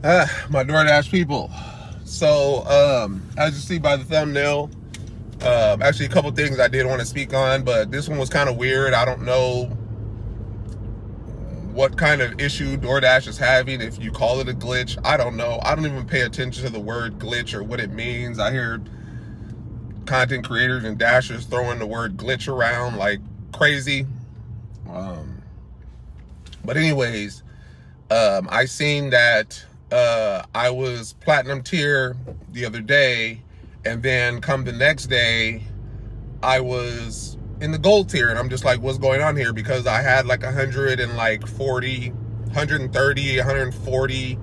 My DoorDash people. So, as you see by the thumbnail, actually a couple things I did want to speak on, but this one was kind of weird. I don't know what kind of issue DoorDash is having, if you call it a glitch. I don't know. I don't even pay attention to the word glitch or what it means. I hear content creators and dashers throwing the word glitch around like crazy. But anyways, I seen that I was platinum tier the other day, and then come the next day I was in the gold tier, and I'm just like, what's going on here? Because I had like 140, 130, 140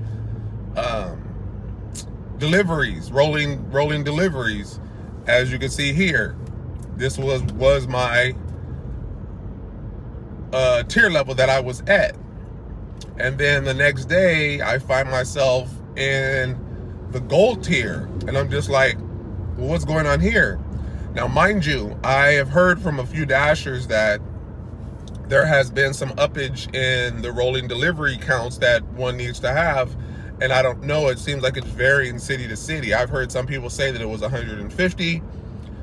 deliveries, rolling deliveries. As you can see here, this was my tier level that I was at. And then the next day I find myself in the gold tier, and I'm just like, well, what's going on here? Now, mind you, I have heard from a few dashers that there has been some uppage in the rolling delivery counts that one needs to have, and I don't know, it seems like it's varying city to city. I've heard some people say that it was 150,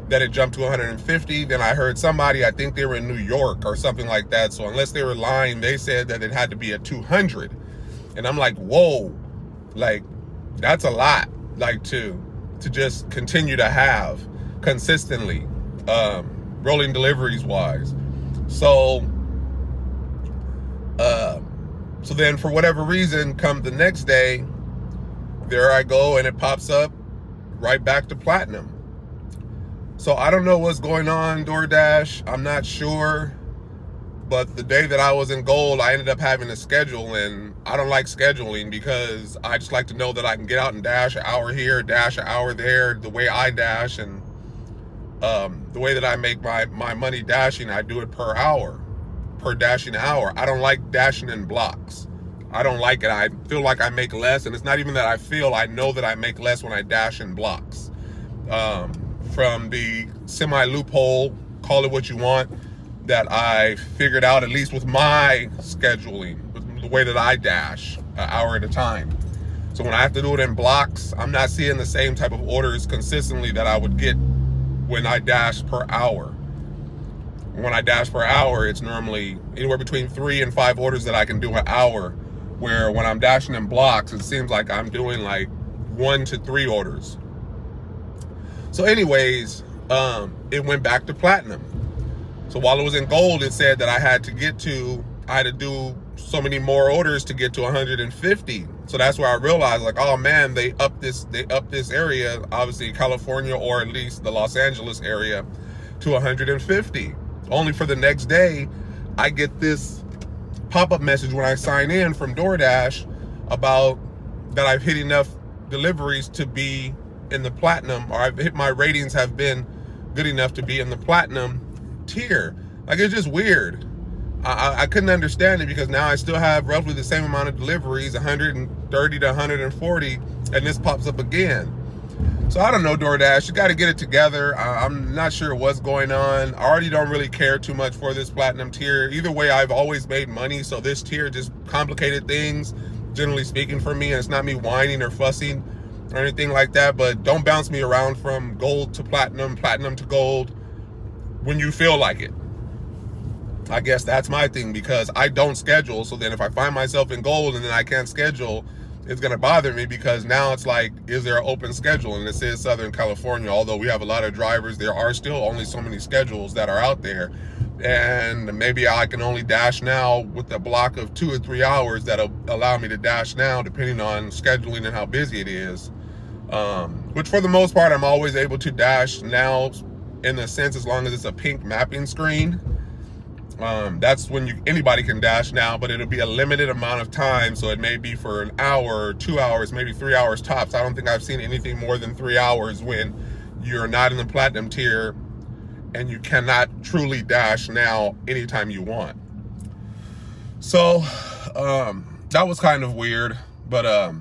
that it jumped to 150. Then I heard somebody, I think they were in New York or something like that, so unless they were lying, they said that it had to be at 200. And I'm like, whoa, like, that's a lot, like, to just continue to have consistently, rolling deliveries wise. So so then for whatever reason, come the next day, there I go, and it pops up right back to platinum. So I don't know what's going on, DoorDash. I'm not sure. But the day that I was in gold, I ended up having to schedule, and I don't like scheduling because I just like to know that I can get out and dash an hour here, dash an hour there, the way I dash, and the way that I make my money dashing, I do it per hour, per dashing hour. I don't like dashing in blocks. I don't like it. I feel like I make less, and it's not even that I feel, I know that I make less when I dash in blocks. From the semi-loophole, call it what you want, that I figured out, at least with my scheduling, with the way that I dash an hour at a time. So when I have to do it in blocks, I'm not seeing the same type of orders consistently that I would get when I dash per hour. When I dash per hour, it's normally anywhere between 3 and 5 orders that I can do an hour, where when I'm dashing in blocks, it seems like I'm doing like 1 to 3 orders. So anyways, it went back to platinum. So while it was in gold, it said that I had to do so many more orders to get to 150. So that's where I realized, like, oh man, they upped this area, obviously California, or at least the Los Angeles area, to 150. Only for the next day, I get this pop-up message when I sign in from DoorDash about that I've hit enough deliveries to be in the platinum, or I've hit, my ratings have been good enough to be in the platinum tier. Like, it's just weird. I couldn't understand it, because now I still have roughly the same amount of deliveries, 130 to 140, and this pops up again. So I don't know, DoorDash, you got to get it together. I'm not sure what's going on. I already don't really care too much for this platinum tier. Either way, I've always made money, so this tier just complicated things, generally speaking, for me, and it's not me whining or fussing or anything like that. But don't bounce me around from gold to platinum, platinum to gold when you feel like it. I guess that's my thing, because I don't schedule. So then if I find myself in gold and then I can't schedule, it's going to bother me, because now it's like, is there an open schedule? And it says Southern California. Although we have a lot of drivers, there are still only so many schedules that are out there. And maybe I can only dash now with a block of 2 or 3 hours that'll allow me to dash now, depending on scheduling and how busy it is. Which for the most part, I'm always able to dash now, in a sense, as long as it's a pink mapping screen. That's when anybody can dash now, but it'll be a limited amount of time. So it may be for an hour, 2 hours, maybe 3 hours tops. I don't think I've seen anything more than 3 hours when you're not in the platinum tier and you cannot truly dash now anytime you want. So that was kind of weird, but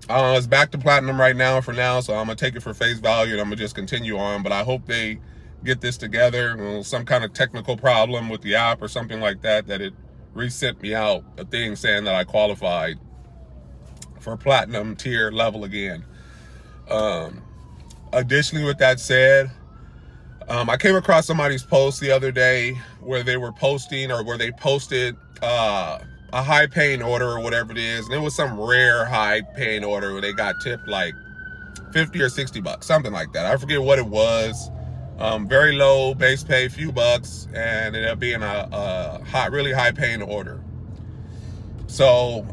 it's back to platinum right now for now, so I'm gonna take it for face value and I'm gonna just continue on. But I hope they get this together. Some kind of technical problem with the app or something like that, that it resent me out a thing saying that I qualified for platinum tier level again. Additionally, with that said, I came across somebody's post the other day where they were posting, or where they posted a high paying order or whatever it is, and it was some rare high paying order where they got tipped like 50 or 60 bucks, something like that. I forget what it was. Very low base pay, few bucks, and it ended up being a really high paying order. So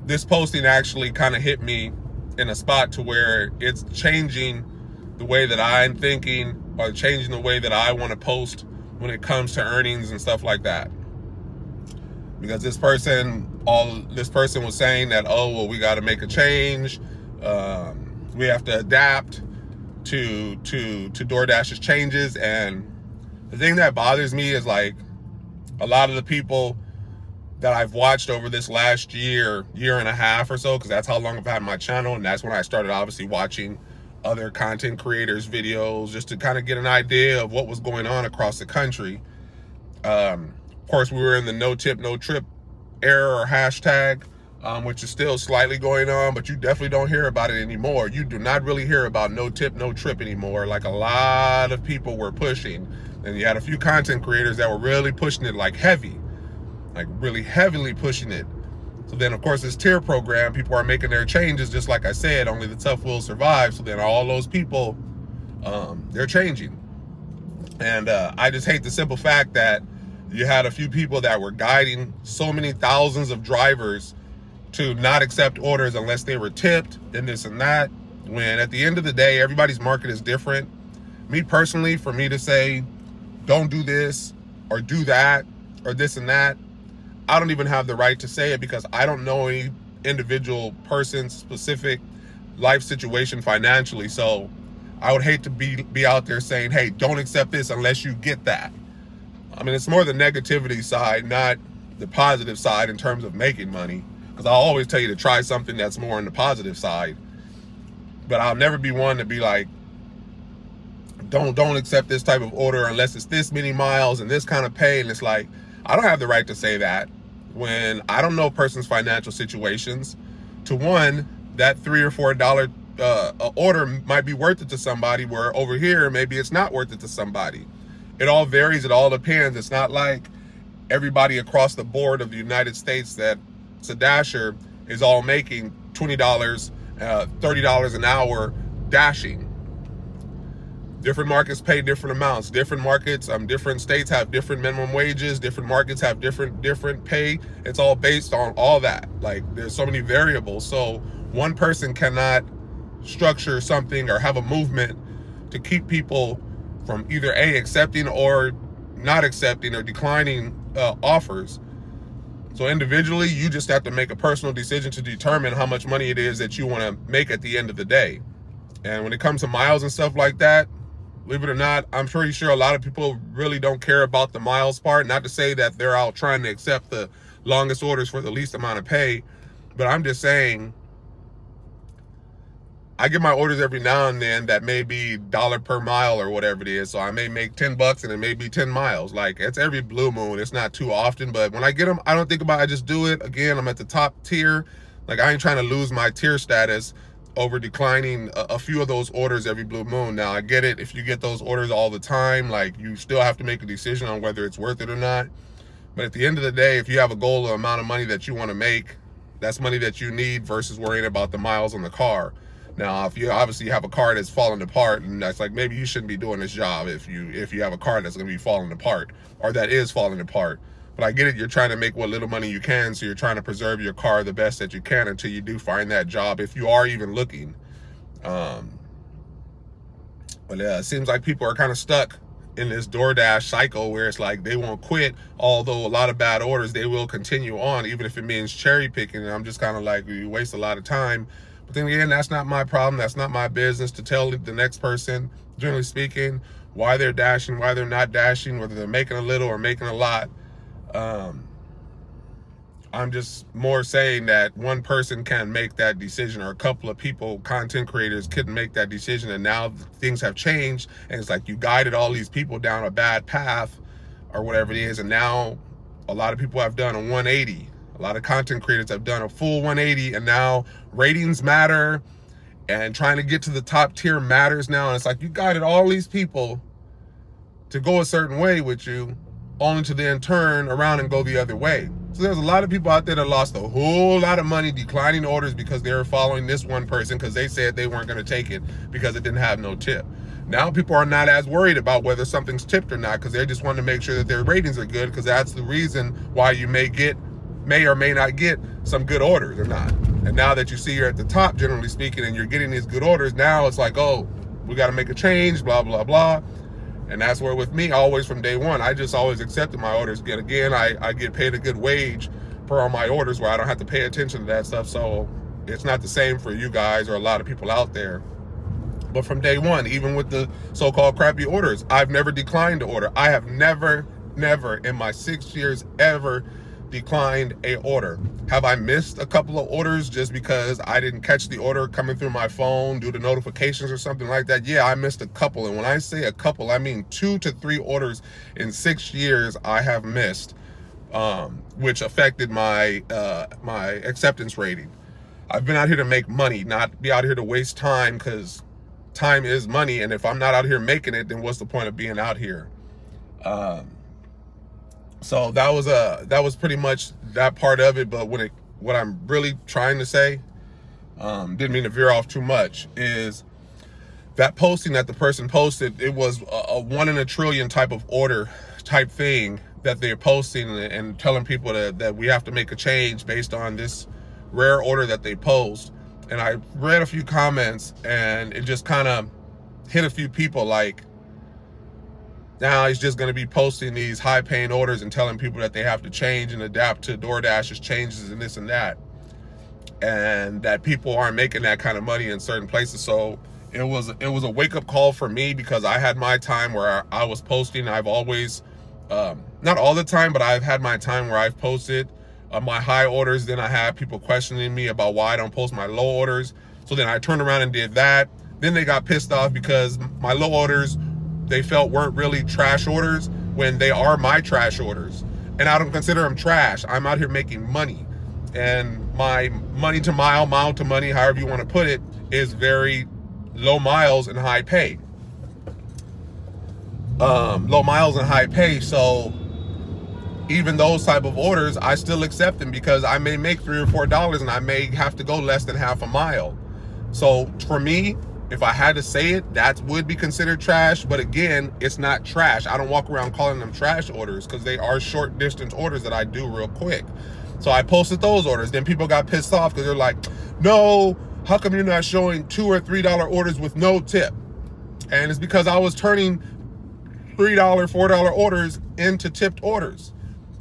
this posting actually kind of hit me in a spot to where it's changing the way that I'm thinking, or changing the way that I want to post when it comes to earnings and stuff like that. Because this person was saying that, oh, well, we got to make a change. We have to adapt to DoorDash's changes. And the thing that bothers me is, like, a lot of the people that I've watched over this last year and a half or so, because that's how long I've had my channel, and that's when I started obviously watching other content creators' videos, just to kind of get an idea of what was going on across the country. Of course, we were in the no tip, no trip era, or hashtag, which is still slightly going on, but you definitely don't hear about it anymore. You do not really hear about no tip, no trip anymore, like a lot of people were pushing. And you had a few content creators that were really pushing it like heavy, like really heavily pushing it. So then, of course, this tier program, people are making their changes, just like I said, only the tough will survive. So then all those people, they're changing. And I just hate the simple fact that you had a few people that were guiding so many thousands of drivers to not accept orders unless they were tipped and this and that, when at the end of the day, everybody's market is different. Me personally, for me to say, don't do this or do that or this and that, I don't even have the right to say it, because I don't know any individual person's specific life situation financially. So I would hate to be out there saying, hey, don't accept this unless you get that. I mean, it's more the negativity side, not the positive side in terms of making money, because I'll always tell you to try something that's more on the positive side. But I'll never be one to be like, don't accept this type of order unless it's this many miles and this kind of pay. And it's like, I don't have the right to say that when I don't know a person's financial situations. To one, that $3 or $4 order might be worth it to somebody, where over here, maybe it's not worth it to somebody. It all varies. It all depends. It's not like everybody across the board of the United States that's a dasher is all making $20, $30 an hour dashing. Different markets pay different amounts. Different markets, different states have different minimum wages. Different markets have different pay. It's all based on all that. Like, there's so many variables. So one person cannot structure something or have a movement to keep people from either A, accepting or not accepting or declining offers. So individually, you just have to make a personal decision to determine how much money it is that you want to make at the end of the day. And when it comes to miles and stuff like that, believe it or not, I'm pretty sure a lot of people really don't care about the miles part. Not to say that they're out trying to accept the longest orders for the least amount of pay, but I'm just saying, I get my orders every now and then that may be $1 per mile or whatever it is. So I may make 10 bucks and it may be 10 miles. Like, it's every blue moon. It's not too often, but when I get them, I don't think about it. I just do it. Again, I'm at the top tier. Like, I ain't trying to lose my tier status over declining a few of those orders every blue moon. Now, I get it. If you get those orders all the time, like, you still have to make a decision on whether it's worth it or not. But at the end of the day, if you have a goal, of amount of money that you want to make, that's money that you need versus worrying about the miles on the car. Now, if you obviously have a car that's falling apart, and that's like, maybe you shouldn't be doing this job if you have a car that's going to be falling apart, or that is falling apart. But I get it. You're trying to make what little money you can, so you're trying to preserve your car the best that you can until you do find that job, if you are even looking. But yeah, it seems like people are kind of stuck in this DoorDash cycle where it's like they won't quit. Although a lot of bad orders, they will continue on, even if it means cherry picking. And I'm just kind of like, you waste a lot of time. But then again, that's not my problem. That's not my business to tell the next person, generally speaking, why they're dashing, why they're not dashing, whether they're making a little or making a lot. I'm just more saying that one person can make that decision, or a couple of people, content creators, couldn't make that decision, and now things have changed, and it's like you guided all these people down a bad path or whatever it is, and now a lot of people have done a 180 A lot of content creators have done a full 180, and now ratings matter, and trying to get to the top tier matters now. And it's like you guided all these people to go a certain way with you, only to then turn around and go the other way. So there's a lot of people out there that lost a whole lot of money declining orders because they were following this one person because they said they weren't going to take it because it didn't have no tip. Now people are not as worried about whether something's tipped or not because they just want to make sure that their ratings are good, because that's the reason why you may or may not get some good orders or not. And now that you see you're at the top, generally speaking, and you're getting these good orders, now it's like, oh, we got to make a change, blah, blah, blah. And that's where with me, always from day one, I just always accepted my orders. Again, I get paid a good wage per all my orders where I don't have to pay attention to that stuff. So it's not the same for you guys or a lot of people out there. But from day one, even with the so-called crappy orders, I've never declined to order. I have never in my 6 years ever declined a order. Have I missed a couple of orders just because I didn't catch the order coming through my phone due to notifications or something like that? Yeah, I missed a couple. And when I say a couple, I mean 2 to 3 orders in 6 years I have missed, which affected my my acceptance rating. I've been out here to make money, not be out here to waste time, because time is money. And if I'm not out here making it, then what's the point of being out here? So that was pretty much that part of it. But what I'm really trying to say, didn't mean to veer off too much, is that posting that the person posted, it was a 1 in a trillion type of order type thing that they're posting and telling people that we have to make a change based on this rare order that they post. And I read a few comments and it just kind of hit a few people like, now he's just going to be posting these high-paying orders and telling people that they have to change and adapt to DoorDash's changes and this and that, and that people aren't making that kind of money in certain places. So it was a wake-up call for me, because I had my time where I was posting. I've always, not all the time, but I've had my time where I've posted my high orders. Then I had people questioning me about why I don't post my low orders. So then I turned around and did that. Then they got pissed off because my low orders, they felt weren't really trash orders when they are my trash orders. And I don't consider them trash. I'm out here making money. And my money to mile to money, however you want to put it, is very low miles and high pay. Low miles and high pay. So even those type of orders, I still accept them, because I may make $3 or $4 and I may have to go less than half a mile. So for me, if I had to say it, that would be considered trash. But again, it's not trash. I don't walk around calling them trash orders, because they are short distance orders that I do real quick. So I posted those orders. Then people got pissed off because they're like, no, how come you're not showing $2 or $3 orders with no tip? And it's because I was turning $3, $4 orders into tipped orders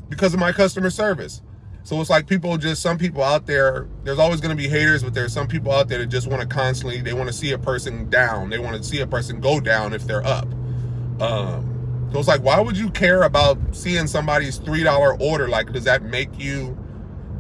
because of my customer service. So it's like some people out there, there's always going to be haters, but there's some people out there that just want to constantly, they want to see a person down. They want to see a person go down if they're up. So it's like, why would you care about seeing somebody's $3 order? Like, does that make you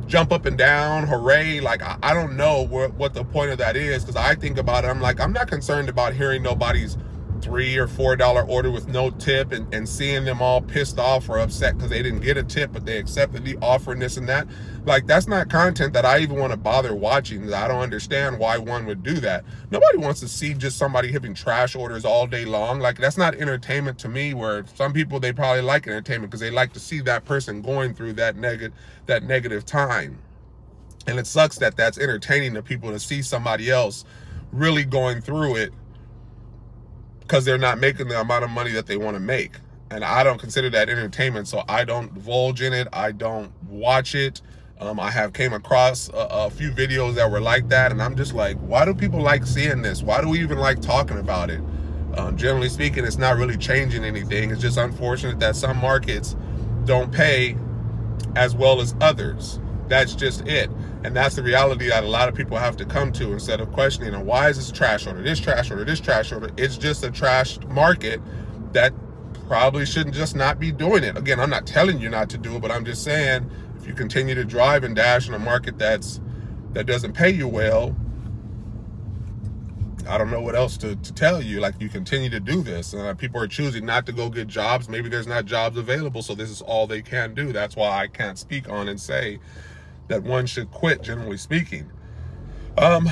jump up and down, hooray? Like, I don't know what the point of that is, because I think about it, I'm like, I'm not concerned about hearing nobody's $3 or $4 order with no tip and seeing them all pissed off or upset because they didn't get a tip, but they accepted the offer and this and that. Like, that's not content that I even want to bother watching. I don't understand why one would do that. Nobody wants to see just somebody hitting trash orders all day long. Like, that's not entertainment to me, where some people, they probably like entertainment because they like to see that person going through that negative time. And it sucks that that's entertaining to people, to see somebody else really going through it because they're not making the amount of money that they want to make. And I don't consider that entertainment, so I don't divulge in it. I don't watch it. I have came across a few videos that were like that, and I'm just like, why do people like seeing this? Why do we even like talking about it? Generally speaking, it's not really changing anything. It's just unfortunate that some markets don't pay as well as others. That's just it. And that's the reality that a lot of people have to come to, instead of questioning, why is this trash order, this trash order, this trash order? It's just a trash market that probably shouldn't just not be doing it. Again, I'm not telling you not to do it, but I'm just saying, if you continue to drive and dash in a market that doesn't pay you well, I don't know what else to tell you. Like, you continue to do this. People are choosing not to go get jobs. Maybe there's not jobs available, so this is all they can do. That's why I can't speak on and say that one should quit, generally speaking. But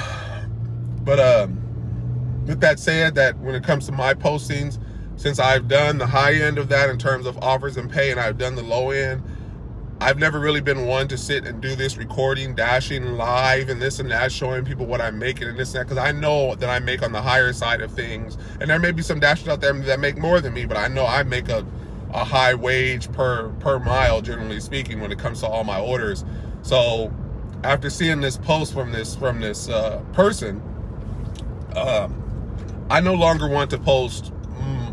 with that said, that when it comes to my postings, since I've done the high end of that in terms of offers and pay, and I've done the low end, I've never really been one to sit and do this recording, dashing live and this and that, showing people what I'm making and this and that, because I know that I make on the higher side of things. And there may be some dashers out there that make more than me, but I know I make a high wage per mile, generally speaking, when it comes to all my orders. So after seeing this post from this person, I no longer want to post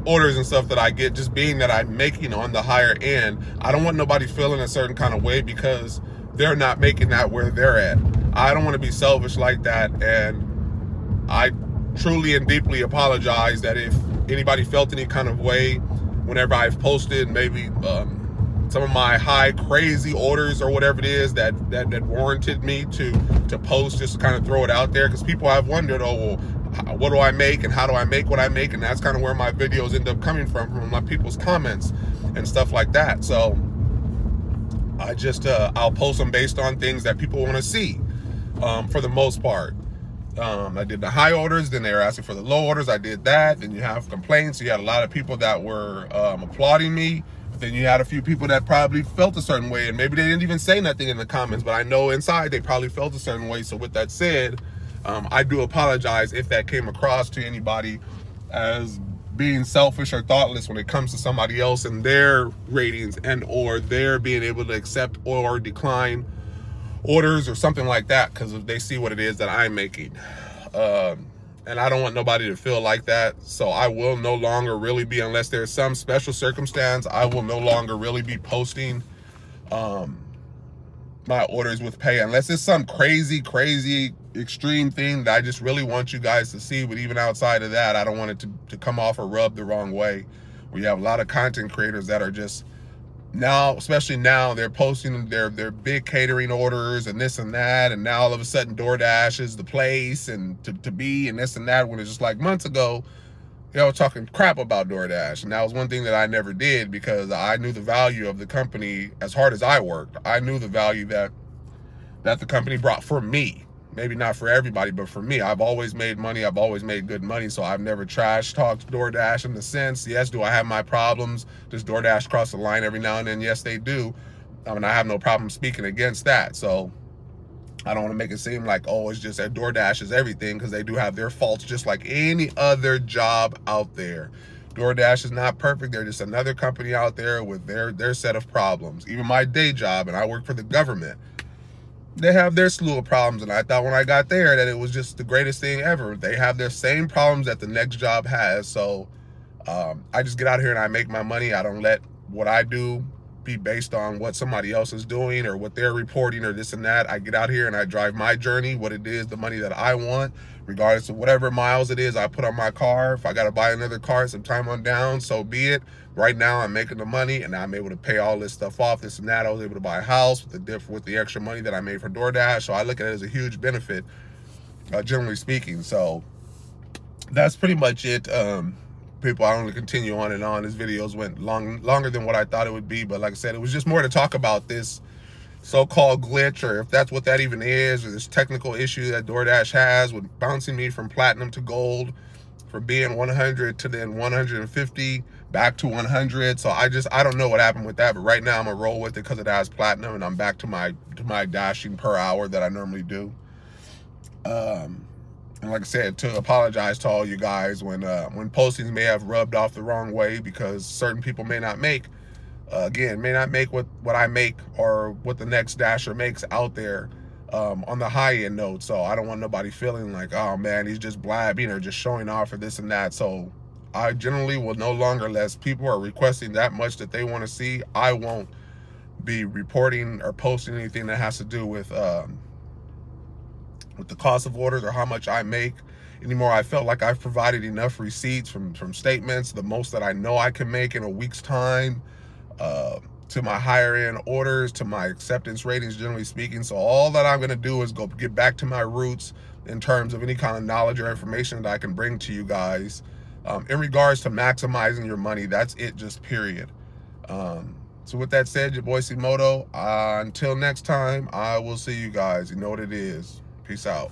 orders and stuff that I get, just being that I'm making on the higher end. I don't want nobody feeling a certain kind of way because they're not making that where they're at. I don't want to be selfish like that, and I truly and deeply apologize that if anybody felt any kind of way whenever I've posted maybe some of my high crazy orders or whatever it is that warranted me to post, just to kind of throw it out there, because people have wondered, oh, well, what do I make and how do I make what I make? And that's kind of where my videos end up coming from my people's comments and stuff like that. So I just I'll post them based on things that people want to see, for the most part. I did the high orders, then they were asking for the low orders. I did that. Then you have complaints. You had a lot of people that were applauding me. But then you had a few people that probably felt a certain way, and maybe they didn't even say nothing in the comments, but I know inside they probably felt a certain way. So with that said, I do apologize if that came across to anybody as being selfish or thoughtless when it comes to somebody else and their ratings and or their being able to accept or decline orders or something like that, because if they see what it is that I'm making. And I don't want nobody to feel like that. So I will no longer really be, unless there's some special circumstance, I will no longer really be posting my orders with pay, unless it's some crazy extreme thing that I just really want you guys to see. But even outside of that, I don't want it to come off or rub the wrong way. We have a lot of content creators that are just now, especially now, they're posting their big catering orders and this and that, and now all of a sudden DoorDash is the place and to be and this and that, when it's just like months ago, you know, talking crap about DoorDash. And that was one thing that I never did, because I knew the value of the company. As hard as I worked, I knew the value that the company brought for me. Maybe not for everybody, but for me. I've always made money. I've always made good money. So I've never trash talked DoorDash in the sense, yes, do I have my problems? Does DoorDash cross the line every now and then? Yes, they do. I mean, I have no problem speaking against that. So I don't want to make it seem like, oh, it's just that DoorDash is everything, because they do have their faults just like any other job out there. DoorDash is not perfect. They're just another company out there with their set of problems. Even my day job, and I work for the government, they have their slew of problems, and I thought when I got there that it was just the greatest thing ever. They have their same problems that the next job has. So I just get out here and I make my money. I don't let what I do be based on what somebody else is doing or what they're reporting or this and that. I get out here and I drive my journey, what it is, the money that I want, regardless of whatever miles it is I put on my car. If I got to buy another car sometime on down, so be it. Right now I'm making the money and I'm able to pay all this stuff off, this and that. I was able to buy a house with the extra money that I made for DoorDash. So I look at it as a huge benefit, generally speaking. So that's pretty much it. People, I don't want to continue on and on. This videos went longer than what I thought it would be, but like I said, it was just more to talk about this so-called glitch, or if that's what that even is, or this technical issue that DoorDash has with bouncing me from platinum to gold, from being 100 to then 150 back to 100. So I don't know what happened with that, but right now I'm gonna roll with it because it has platinum, and I'm back to my dashing per hour that I normally do. And like I said, to apologize to all you guys when postings may have rubbed off the wrong way, because certain people may not make, may not make what I make or what the next dasher makes out there on the high end note. So I don't want nobody feeling like, oh man, he's just blabbing or just showing off or this and that. So I generally will no longer, unless people are requesting that much that they want to see, I won't be reporting or posting anything that has to do with the cost of orders or how much I make anymore. I felt like I've provided enough receipts from statements, the most that I know I can make in a week's time, to my higher end orders, to my acceptance ratings, generally speaking. So all that I'm going to do is go get back to my roots in terms of any kind of knowledge or information that I can bring to you guys in regards to maximizing your money. That's it, just period. So with that said, your boy C-Moto, until next time, I will see you guys. You know what it is. Peace out.